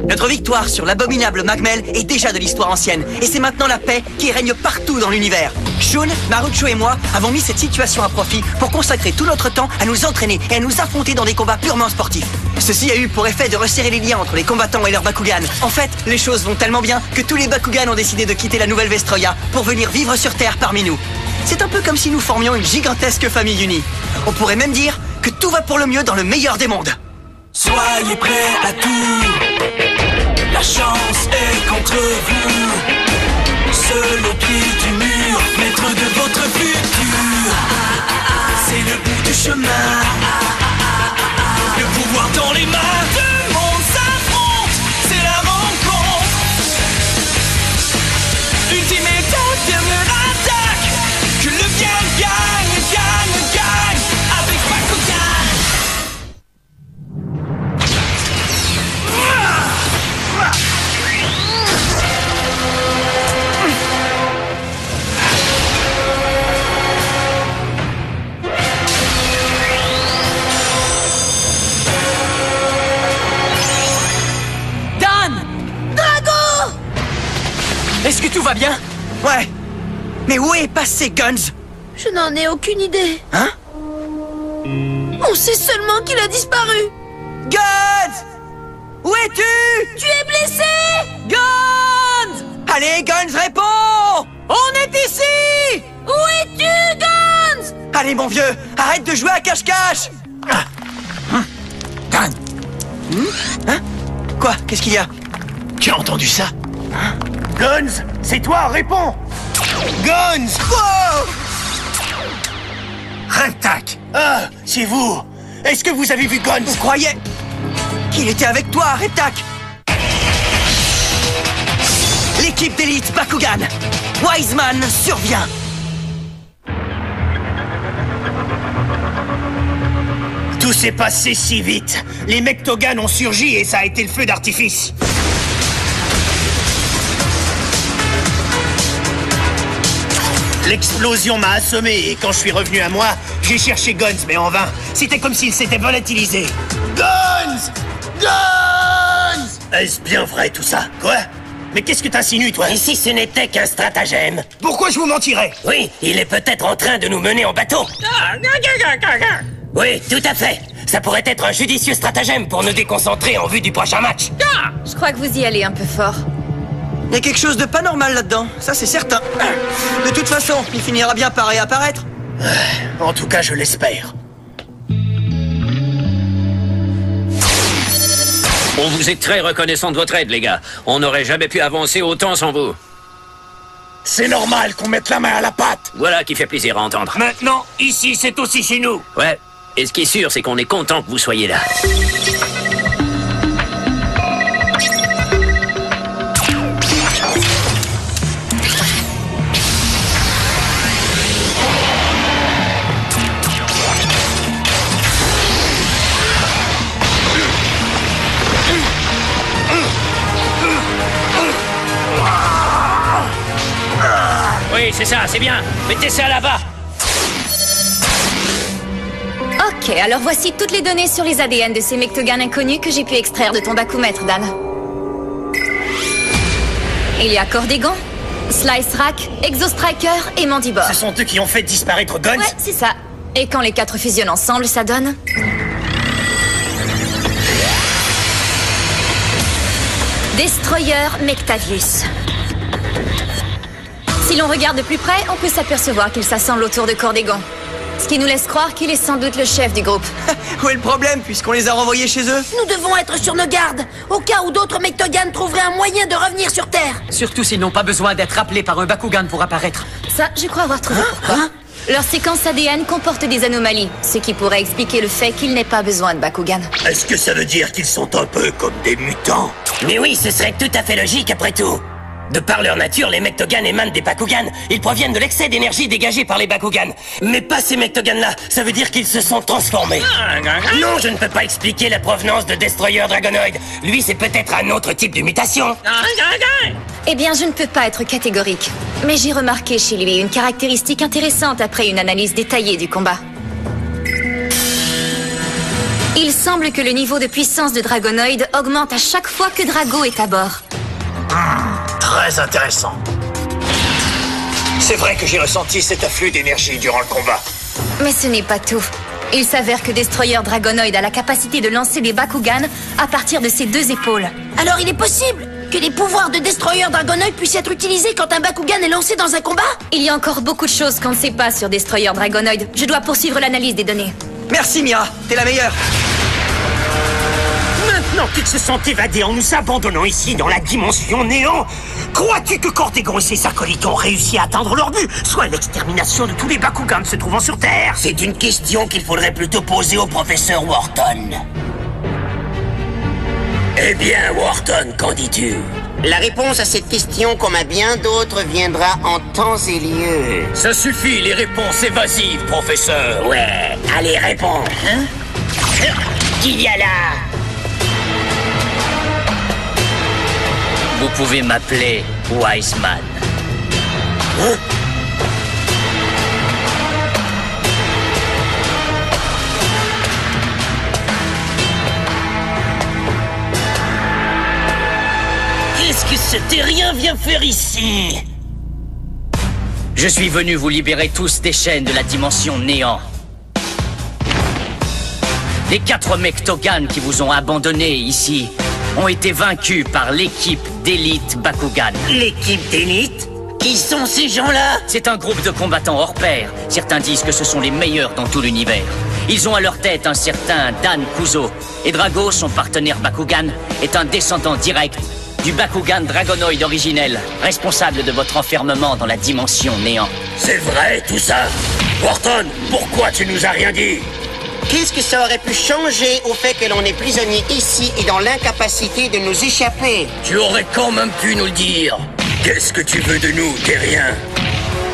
Notre victoire sur l'abominable Magmel est déjà de l'histoire ancienne, et c'est maintenant la paix qui règne partout dans l'univers. Shun, Marucho et moi avons mis cette situation à profit pour consacrer tout notre temps à nous entraîner et à nous affronter dans des combats purement sportifs. Ceci a eu pour effet de resserrer les liens entre les combattants et leurs Bakugan. En fait, les choses vont tellement bien que tous les Bakugan ont décidé de quitter la nouvelle Vestroya pour venir vivre sur Terre parmi nous. C'est un peu comme si nous formions une gigantesque famille unie. On pourrait même dire que tout va pour le mieux dans le meilleur des mondes. Soyez prêts à tout, la chance est contre vous. Seul au pied du mur, maître de votre futur. C'est le bout du chemin, le pouvoir dans les mains. Tout le monde s'affronte, c'est la rencontre. Ultimate dernière attaque, que le bien gagne, gagne, gagne avec Bakugan. Est-ce que tout va bien? Ouais. Mais où est passé Guns? Je n'en ai aucune idée. Hein? On sait seulement qu'il a disparu. Guns! Où es-tu? Tu es blessé? Guns! Allez, Guns, réponds! On est ici! Où es-tu, Guns? Allez, mon vieux, arrête de jouer à cache-cache! Dan! Hein? Quoi? Qu'est-ce qu'il y a? Tu as entendu ça? Guns, c'est toi, réponds! Guns! Wow! Reptak! Ah, c'est vous! Est-ce que vous avez vu Guns? On croyait qu'il était avec toi, Reptak! L'équipe d'élite Bakugan! Wiseman survient! Tout s'est passé si vite. Les Mectogan ont surgi et ça a été le feu d'artifice. L'explosion m'a assommé et quand je suis revenu à moi, j'ai cherché Guns, mais en vain. C'était comme s'il s'était volatilisé. Guns! Guns! Est-ce bien vrai tout ça? Quoi? Mais qu'est-ce que t'insinues, toi? Et si ce n'était qu'un stratagème? Pourquoi je vous mentirais? Oui, il est peut-être en train de nous mener en bateau. Oui, tout à fait. Ça pourrait être un judicieux stratagème pour nous déconcentrer en vue du prochain match. Je crois que vous y allez un peu fort. Il y a quelque chose de pas normal là-dedans, ça c'est certain. De toute façon, il finira bien par réapparaître. En tout cas, je l'espère. On vous est très reconnaissant de votre aide, les gars. On n'aurait jamais pu avancer autant sans vous. C'est normal qu'on mette la main à la pâte. Voilà qui fait plaisir à entendre. Maintenant, ici, c'est aussi chez nous. Ouais. Et ce qui est sûr, c'est qu'on est content que vous soyez là. Oui, c'est ça, c'est bien. Mettez ça là-bas. Ok, alors voici toutes les données sur les ADN de ces Mectogan inconnus que j'ai pu extraire de ton Bakumètre, Dan. Il y a Cordegon, Slice Rack, Exostriker et Mandibor. Ce sont eux qui ont fait disparaître Guns? Ouais, c'est ça. Et quand les 4 fusionnent ensemble, ça donne... Destroyer Mectavius. Si l'on regarde de plus près, on peut s'apercevoir qu'il s'assemble autour de Cordegon. Ce qui nous laisse croire qu'il est sans doute le chef du groupe. Où est le problème, puisqu'on les a renvoyés chez eux? Nous devons être sur nos gardes, au cas où d'autres Mectogan trouveraient un moyen de revenir sur Terre. Surtout s'ils n'ont pas besoin d'être appelés par un Bakugan pour apparaître. Ça, je crois avoir trouvé pourquoi. Leur séquence ADN comporte des anomalies, ce qui pourrait expliquer le fait qu'ils n'aient pas besoin de Bakugan. Est-ce que ça veut dire qu'ils sont un peu comme des mutants? Mais oui, ce serait tout à fait logique après tout. De par leur nature, les Mectogan émanent des Bakugan. Ils proviennent de l'excès d'énergie dégagé par les Bakugan. Mais pas ces Mectogan-là. Ça veut dire qu'ils se sont transformés. Non, je ne peux pas expliquer la provenance de Destroyer Dragonoid. Lui, c'est peut-être un autre type de mutation. Eh bien, je ne peux pas être catégorique. Mais j'ai remarqué chez lui une caractéristique intéressante après une analyse détaillée du combat. Il Il semble que le niveau de puissance de Dragonoid augmente à chaque fois que Drago est à bord. Très intéressant. C'est vrai que j'ai ressenti cet afflux d'énergie durant le combat. Mais ce n'est pas tout. Il s'avère que Destroyer Dragonoid a la capacité de lancer des Bakugan à partir de ses 2 épaules. Alors il est possible que les pouvoirs de Destroyer Dragonoid puissent être utilisés quand un Bakugan est lancé dans un combat? Il y a encore beaucoup de choses qu'on ne sait pas sur Destroyer Dragonoid. Je dois poursuivre l'analyse des données. Merci Mira, t'es la meilleure. Maintenant qu'ils se sont évadés en nous abandonnant ici dans la dimension néant, crois-tu que Cordégon et ses acolytes ont réussi à atteindre leur but, soit l'extermination de tous les Bakugan se trouvant sur Terre? C'est une question qu'il faudrait plutôt poser au professeur Wharton. Eh bien, Wharton, qu'en dis-tu? La réponse à cette question, comme à bien d'autres, viendra en temps et lieu. Ça suffit, les réponses évasives, professeur. Ouais, allez, réponds. Hein? Qui y a là? Vous pouvez m'appeler Wiseman. Hein? Qu'est-ce que ce terrien vient faire ici? Je suis venu vous libérer tous des chaînes de la dimension néant. Les 4 Mectogan qui vous ont abandonné ici ont été vaincus par l'équipe d'élite Bakugan. L'équipe d'élite? Qui sont ces gens-là? C'est un groupe de combattants hors pair. Certains disent que ce sont les meilleurs dans tout l'univers. Ils ont à leur tête un certain Dan Kuzo. Et Drago, son partenaire Bakugan, est un descendant direct du Bakugan Dragonoid originel, responsable de votre enfermement dans la dimension néant. C'est vrai, tout ça? Wharton, pourquoi tu nous as rien dit? Qu'est-ce que ça aurait pu changer au fait que l'on est prisonnier ici et dans l'incapacité de nous échapper? Tu aurais quand même pu nous le dire. Qu'est-ce que tu veux de nous, terrien?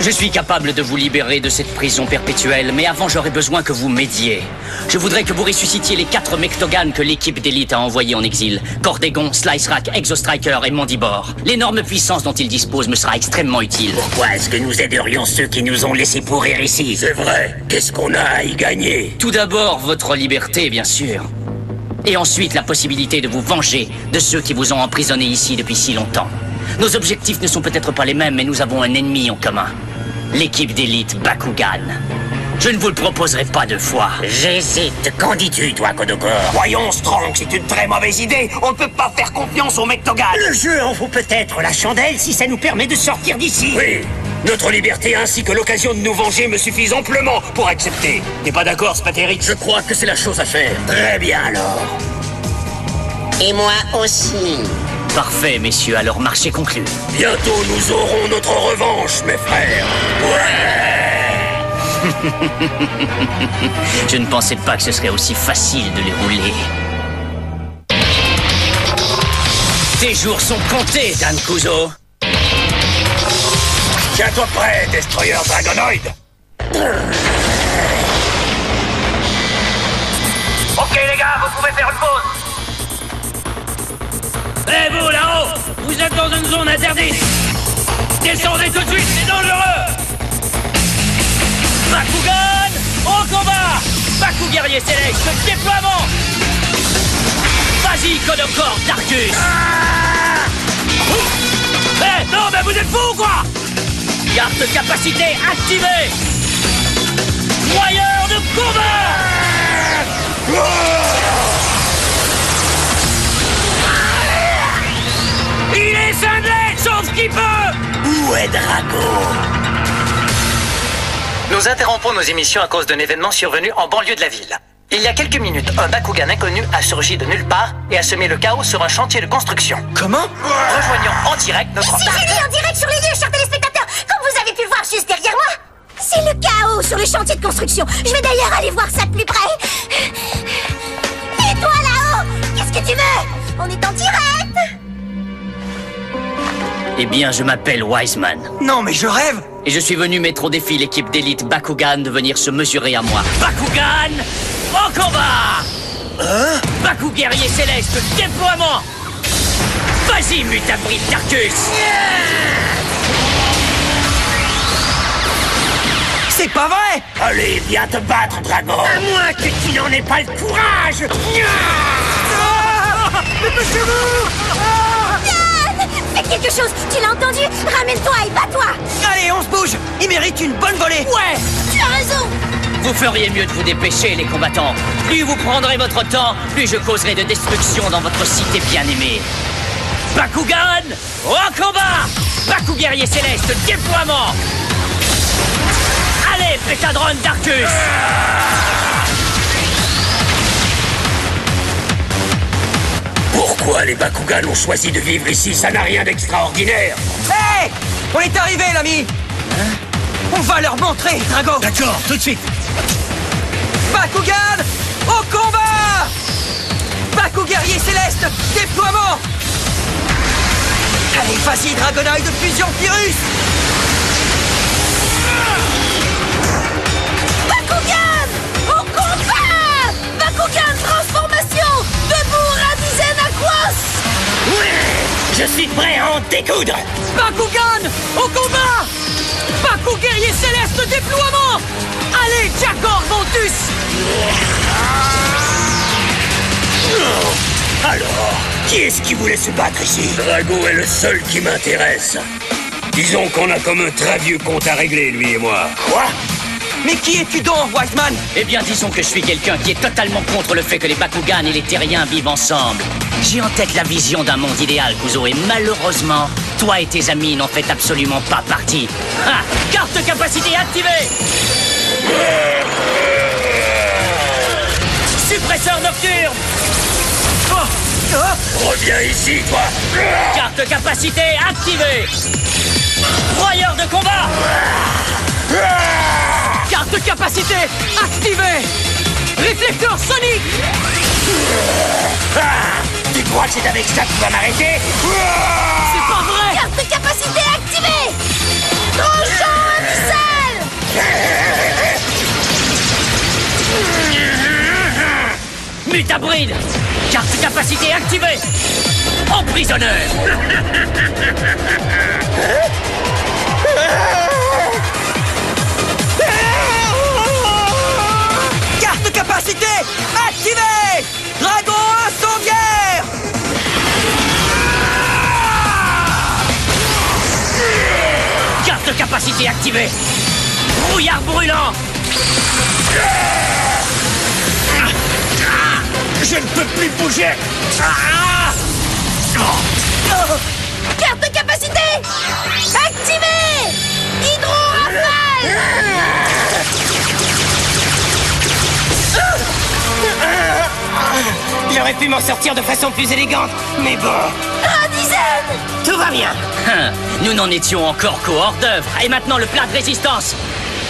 Je suis capable de vous libérer de cette prison perpétuelle, mais avant j'aurais besoin que vous m'aidiez. Je voudrais que vous ressuscitiez les 4 Mectogan que l'équipe d'élite a envoyés en exil. Cordégon, Slice-Rack, Exostriker et Mandibor. L'énorme puissance dont ils disposent me sera extrêmement utile. Pourquoi est-ce que nous aiderions ceux qui nous ont laissés pourrir ici? C'est vrai, qu'est-ce qu'on a à y gagner? Tout d'abord, votre liberté, bien sûr. Et ensuite, la possibilité de vous venger de ceux qui vous ont emprisonné ici depuis si longtemps. Nos objectifs ne sont peut-être pas les mêmes, mais nous avons un ennemi en commun. L'équipe d'élite Bakugan. Je ne vous le proposerai pas 2 fois. J'hésite. Qu'en dis-tu, toi, Kodokor? Voyons, Strong, c'est une très mauvaise idée. On ne peut pas faire confiance aux Mectogan. Le jeu en vaut peut-être la chandelle si ça nous permet de sortir d'ici. Oui, notre liberté ainsi que l'occasion de nous venger me suffisent amplement pour accepter. T'es pas d'accord, Spatéric? Je crois que c'est la chose à faire. Très bien, alors. Et moi aussi. Parfait, messieurs, alors marché conclu. Bientôt, nous aurons notre revanche, mes frères. Ouais! Je ne pensais pas que ce serait aussi facile de les rouler. Tes jours sont comptés, Dan Kuzo. Tiens-toi prêt, Destroyer Dragonoid. Ok, les gars, vous pouvez faire une pause. Eh vous, là-haut! Vous êtes dans une zone interdite! Descendez tout de suite, c'est dangereux! Bakugan, au combat! Baku guerrier céleste, déploiement! Vas-y, Kodokor, Darkus! Eh, non, mais vous êtes fous ou quoi? Carte de capacité activée! Moyeur de combat! Il est cinglé, sauf qu'il peut! Où est Drago? Nous interrompons nos émissions à cause d'un événement survenu en banlieue de la ville. Il y a quelques minutes, un Bakugan inconnu a surgi de nulle part et a semé le chaos sur un chantier de construction. Comment? Rejoignons en direct notre... C'est en direct sur les lieux, chers téléspectateurs, comme vous avez pu le voir juste derrière moi. C'est le chaos sur le chantier de construction. Je vais d'ailleurs aller voir ça de plus près. Et toi là-haut, qu'est-ce que tu veux? On est en direct. Eh bien, je m'appelle Wiseman. Non, mais je rêve. Et je suis venu mettre au défi l'équipe d'élite Bakugan de venir se mesurer à moi. Bakugan, au combat! Hein? Baku guerrier céleste, déploiement! Vas-y, mutabrite Darkus! C'est pas vrai! Allez, viens te battre, Drago! À moins que tu n'en aies pas le courage! Dépêchez-vous! Dan! Fais quelque chose! Tu l'as entendu? Ramène-toi et bats-toi! Allez, on se bouge! Il mérite une bonne volée! Ouais! Tu as raison! Vous feriez mieux de vous dépêcher, les combattants. Plus vous prendrez votre temps, plus je causerai de destruction dans votre cité bien-aimée. Bakugan, au combat! Baku guerrier céleste, déploiement! Allez, Pétadron d'Arcus! Pourquoi les Bakugan ont choisi de vivre ici? Ça n'a rien d'extraordinaire! Hé! On est arrivé, l'ami! On va leur montrer, Drago! D'accord, tout de suite. Bakugan, au combat! Baku guerrier céleste, déploiement! Allez, vas-y, Dragonoid de fusion Pyrrhus! Bakugan! Au combat! Bakugan transformation! Debout, Radizen Aquos! Ouais! Je suis prêt à en découdre! Bakugan, au combat! Baku guerrier céleste, déploiement! Allez, Jakor Ventus! Alors, qui est-ce qui voulait se battre ici? Drago est le seul qui m'intéresse. Disons qu'on a comme un très vieux compte à régler, lui et moi. Quoi? Mais qui es-tu donc, Wiseman? Eh bien, disons que je suis quelqu'un qui est totalement contre le fait que les Bakugan et les Terriens vivent ensemble. J'ai en tête la vision d'un monde idéal, Kuzo, et malheureusement, toi et tes amis n'en faites absolument pas partie. Ah! Carte capacité activée! Suppresseur nocturne! Reviens ici, toi! Carte capacité activée! Broyeur de combat! Carte capacité activée! Réflecteur sonique! Tu crois que c'est avec ça que tu vas m'arrêter? C'est pas vrai! Carte capacité activée! Tranchant abyssal! Mutabride! Carte capacité activée! Emprisonneur! Carte capacité activée! Dragon incendiaire! Carte capacité activée! Brouillard brûlant! Je ne peux plus bouger! Carte capacité activée! Hydro-rafale! J'aurais pu m'en sortir de façon plus élégante, mais bon... Radizen! Tout va bien! Nous n'en étions encore qu'au hors-d'œuvre. Et maintenant, le plat de résistance.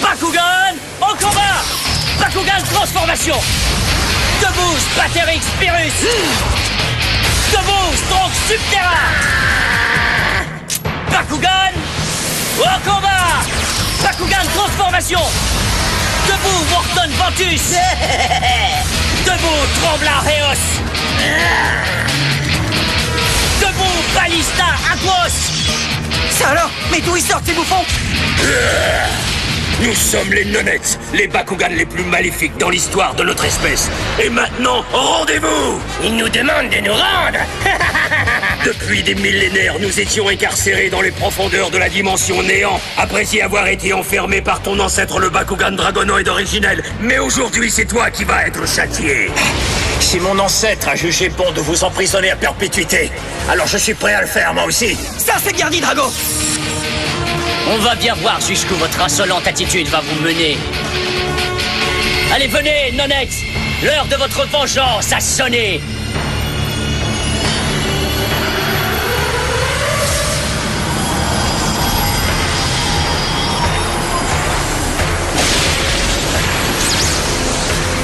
Bakugan, au combat! Bakugan transformation! Debout, Spaterix Pyrrhus! Debout, Strong Subterra! Bakugan, au combat! Bakugan transformation! Debout, Wharton Ventus! Debout, Tremblant Eos! Debout, Ballista Aquos! Ça alors? Mais d'où ils sortent ces bouffons? Nous sommes les Nonettes, les Bakugan les plus maléfiques dans l'histoire de notre espèce. Et maintenant, rendez-vous! Ils nous demandent de nous rendre! Depuis des millénaires, nous étions incarcérés dans les profondeurs de la dimension néant, après y avoir été enfermés par ton ancêtre le Bakugan Dragonoid originel. Mais aujourd'hui, c'est toi qui vas être châtié. Si mon ancêtre a jugé bon de vous emprisonner à perpétuité, alors je suis prêt à le faire, moi aussi. Ça, c'est bien dit, Drago! On va bien voir jusqu'où votre insolente attitude va vous mener. Allez, venez, Nonettes! L'heure de votre vengeance a sonné!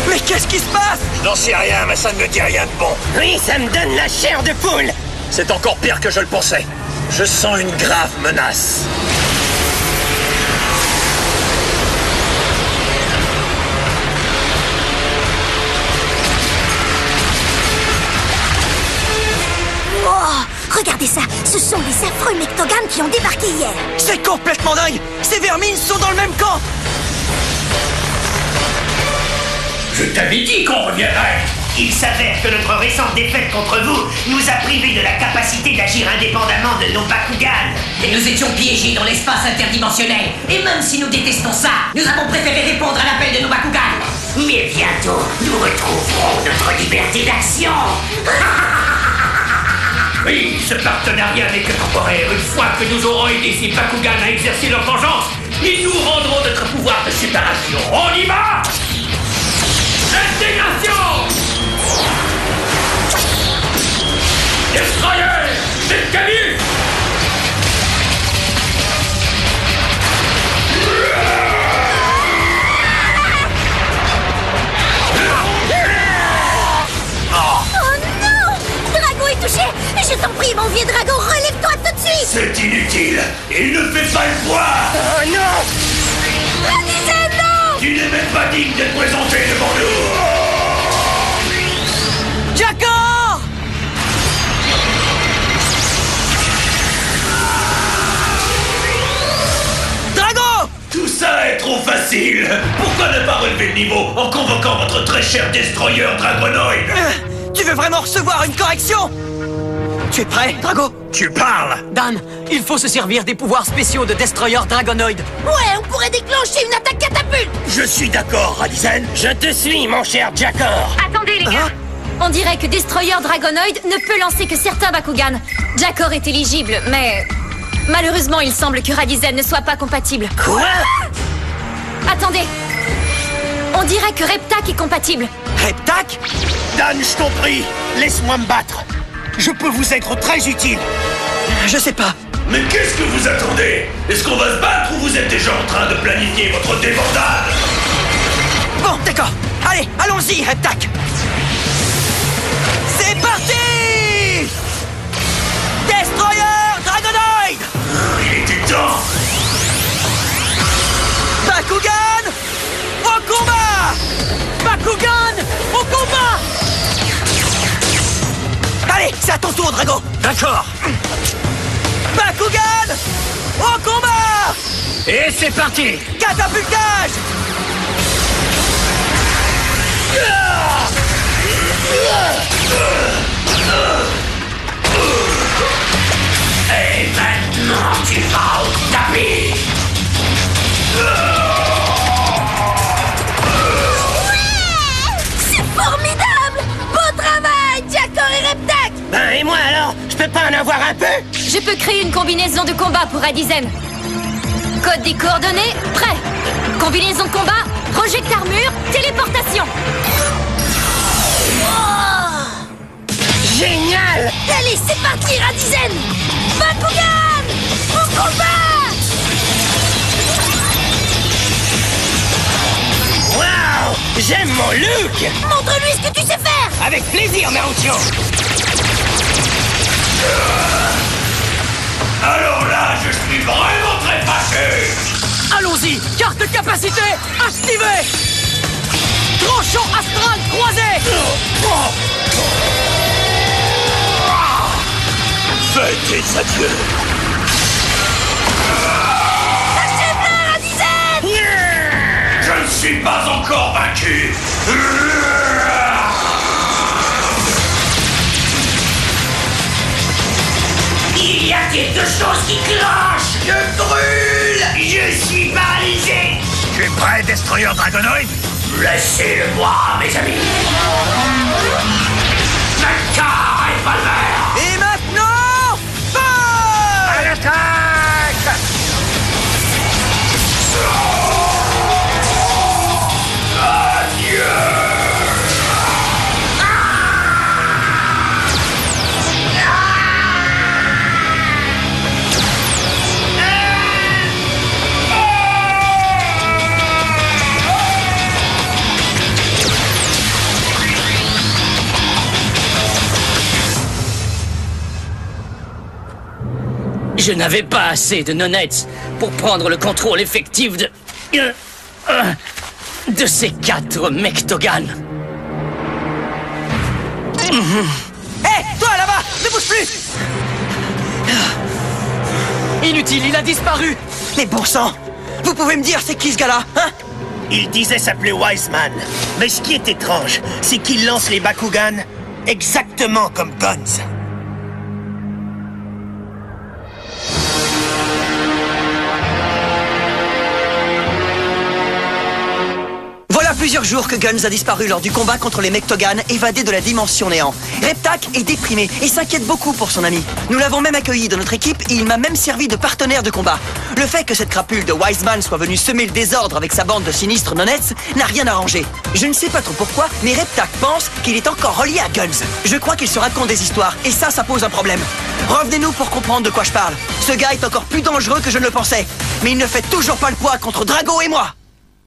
Mais qu'est-ce qui se passe? J'en sais rien, mais ça ne me dit rien de bon. Oui, ça me donne la chair de poule! C'est encore pire que je le pensais. Je sens une grave menace. Regardez ça, ce sont les affreux Mectogan qui ont débarqué hier. C'est complètement dingue! Ces vermines sont dans le même camp! Je t'avais dit qu'on reviendrait. Il s'avère que notre récente défaite contre vous nous a privés de la capacité d'agir indépendamment de nos Bakugan. Et nous étions piégés dans l'espace interdimensionnel. Et même si nous détestons ça, nous avons préféré répondre à l'appel de nos Bakugan. Mais bientôt, nous retrouverons notre liberté d'action. Oui, ce partenariat n'est que temporaire. Une fois que nous aurons aidé ces Bakugan à exercer leur vengeance, ils nous rendront notre pouvoir de séparation. On y va! Intégration! Destroyer! Descalus! Oh non! Drago est touché! Je t'en prie, mon vieux Drago, relève-toi tout de suite! C'est inutile! Il ne fait pas le poids! Oh non! Radisen, non! Tu n'es même pas digne d'être présenté devant nous! Jakor! Drago! Tout ça est trop facile! Pourquoi ne pas relever le niveau en convoquant votre très cher Destroyer Dragonoid? Tu veux vraiment recevoir une correction? Tu es prêt, Drago? Tu parles! Dan, il faut se servir des pouvoirs spéciaux de Destroyer Dragonoid. Ouais, on pourrait déclencher une attaque catapulte! Je suis d'accord, Radisen. Je te suis, mon cher Jakor. Attendez, les gars. On dirait que Destroyer Dragonoid ne peut lancer que certains Bakugan. Jakor est éligible, mais... malheureusement, il semble que Radisen ne soit pas compatible. Quoi? Attendez. On dirait que Reptak est compatible. Reptak? Dan, je t'en prie, laisse-moi me battre. Je peux vous être très utile. Je sais pas. Mais qu'est-ce que vous attendez? Est-ce qu'on va se battre ou vous êtes déjà en train de planifier votre débandade? Bon, d'accord. Allez, allons-y, Reptak. C'est parti! Destroyer Dragonoid! Il était temps! Bakugan! Au combat! Bakugan! Au combat! Allez, c'est à ton tour, Drago! D'accord! Bakugan! Au combat! Et c'est parti! Catapultage! Et maintenant, tu vas au tapis! C'est formidable! Beau travail, Jakor et Reptak! Ben et moi alors? Je peux pas en avoir un peu? Je peux créer une combinaison de combat pour Radisen. Code des coordonnées, prêt. Combinaison de combat, project armure, téléportation. Génial! Allez, c'est parti, Radisen! Bakugan! Au combat! Waouh! J'aime mon look! Montre-lui ce que tu sais faire! Avec plaisir, Marucho! Alors là, je suis vraiment très fâché! Allons-y, carte capacité activée. Tranchant astral croisé. Faites tes adieux! Achève-la, Radisen! Je ne suis pas encore vaincu! Il y a quelque chose qui cloche. Je brûle. Je suis paralysé. Tu es prêt, Destroyer Dragonoid? Laissez-le-moi, mes amis! Car Revolver! Et maintenant, feu! À l'attaque! Adieu! Je n'avais pas assez de nonets pour prendre le contrôle effectif de ces 4 Mektogan. Hé, toi là-bas, ne bouge plus! Inutile, il a disparu. Mais bon sang, vous pouvez me dire c'est qui ce gars-là, hein? Il disait s'appeler Wiseman. Mais ce qui est étrange, c'est qu'il lance les Bakugan exactement comme Guns. Voilà plusieurs jours que Guns a disparu lors du combat contre les Mectogan évadés de la dimension néant. Reptak est déprimé et s'inquiète beaucoup pour son ami. Nous l'avons même accueilli dans notre équipe et il m'a même servi de partenaire de combat. Le fait que cette crapule de Wiseman soit venue semer le désordre avec sa bande de sinistres nonnettes n'a rien arrangé. Je ne sais pas trop pourquoi, mais Reptak pense qu'il est encore relié à Guns. Je crois qu'il se raconte des histoires et ça pose un problème. Revenez-nous pour comprendre de quoi je parle. Ce gars est encore plus dangereux que je ne le pensais. Mais il ne fait toujours pas le poids contre Drago et moi.